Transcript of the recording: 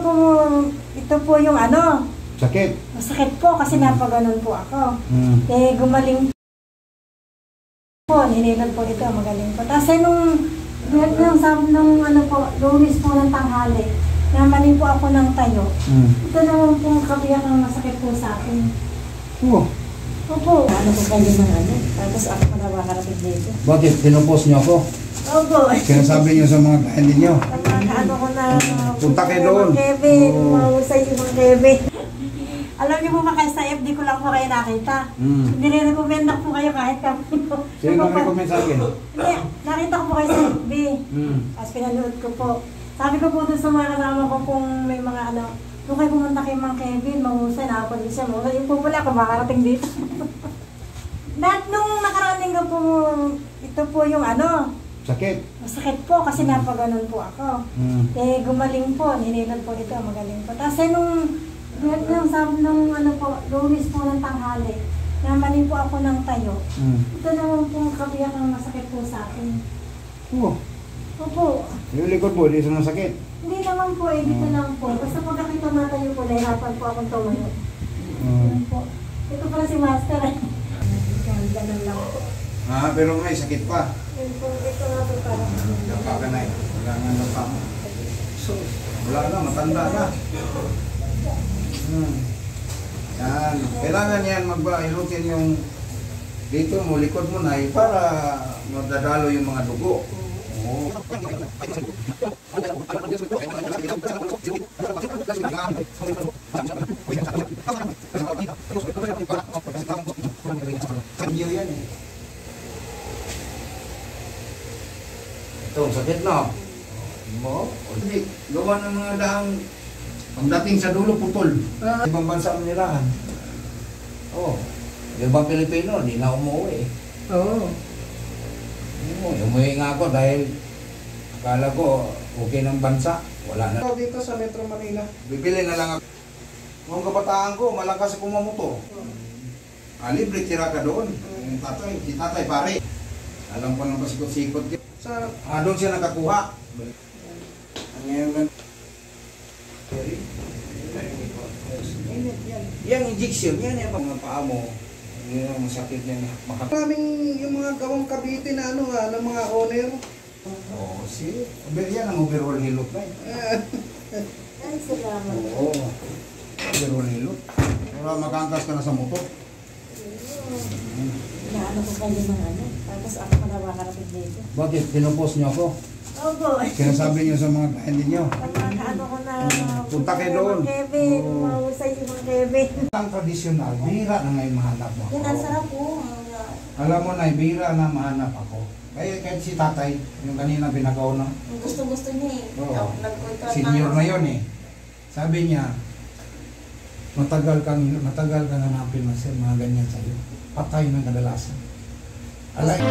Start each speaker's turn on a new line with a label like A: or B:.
A: po, ito po yung ano.
B: Sakit?
A: Masakit po kasi napaganon po ako. Eh, gumaling po, ninilag po ito, magaling po. Tapos nung ano po, lumis po ng tanghali, namanin po ako ng tayo. Ito naman po kabiyak ng masakit po sa akin.
B: Oo.
A: Opo. Ano po kayo ng ano? Tapos ako pa nakakarating dito.
B: Bakit? Pinupos niyo ako?
A: Opo.
B: Sinasabi niyo sa mga kainin niyo?
A: Ano ko na...
B: Punta kayo doon.
A: Kevin, mahusay yung mga Kevin. Alam niyo po ba kasi sa FB ko lang po kayo nakita. Nire-recommend po kayo kahit kami.
B: Sino nag-recommend sa akin?
A: Hindi, nakita ko po kayo sa FB. Tapos pinanood ko po. Sabi ko po doon sa mga kasama ko kung may mga ano, kung kayo pumunta kay Mang Kevin, mahusay, nakapagod siya mo. Yung po pala, kung makarating dito. Dahil nung nakarating ko po, ito po yung ano.
B: Sakit?
A: Masakit po kasi napaganon po ako. Eh, gumaling po, ninilag po ito, magaling po. Tapos nung ano po, lumis po ng tanghali, namanin po ako ng tayo. Ito naman po kabiyak ng masakit po sa akin.
B: Oo.
A: Opo.
B: Yung likod po, di sa sakit?
A: Hindi naman po eh, dito lang po. Basta pagkakita tumatayo po, nahirapan po akong tumayo. Po. Ito pala si Master eh. Ganun lang po.
B: Pero may sakit pa.
A: Ito nga po parang.
B: Dapa ka na eh. Wala nga na pa. Wala na, matanda na. Yan. Kailangan yan ilutin yung dito mo, likod mo na para madadalo yung mga dugo. Oo. Yan eh. Ito, sakit na. Mo? Hindi. Gawa ng mga daang pagdating sa dulo, putol. Ibang bansa ang nilahan. Oo. Yung ibang Pilipino, di na umuwi.
A: Oo.
B: Umuwi nga ako dahil akala ko okay ng bansa. Wala na. Dito sa Metro Manila. Bibili na lang ako. Nung kabataan ko, malakas ako mamoto. Libre tira ka doon. Yung tatay, si tatay pare. Alam ko nang pasikot-sikot. Doon siya nakakuha. Ngayon yung injection, yan yung mga paa mo. Yun ang masakit niya.
C: Maraming yung mga gawang Cavite na ano nga, ng mga owner.
B: Oo, yan ang overall hilot na eh.
A: Ay, salamat.
B: Oo, overall hilot. Para makangkas ka na sa motor.
A: Naano ko kayo ng ano, tapos ako pa nakakarating dito.
B: Bakit? Pinupos niyo ako?
A: Opo.
B: Sinasabi niyo sa mga kainin niyo?
A: Ano ko na...
B: Punta kayo doon.
A: Kevin, mahusay yung mga Kevin.
B: Ang tradisyonal, bihira na ngayon mahanap mo ako.
A: Yan, ang sarap po.
B: Alam mo na, bihira na mahanap ako. Kaya kahit si tatay, yung kanina pinagaw na.
A: Gusto-gusto niya eh.
B: Oo. Senior na yun eh. Sabi niya, matagal kang hanapin mo sir, mga ganyan sa'yo. Patay ng kadalasan. Alay.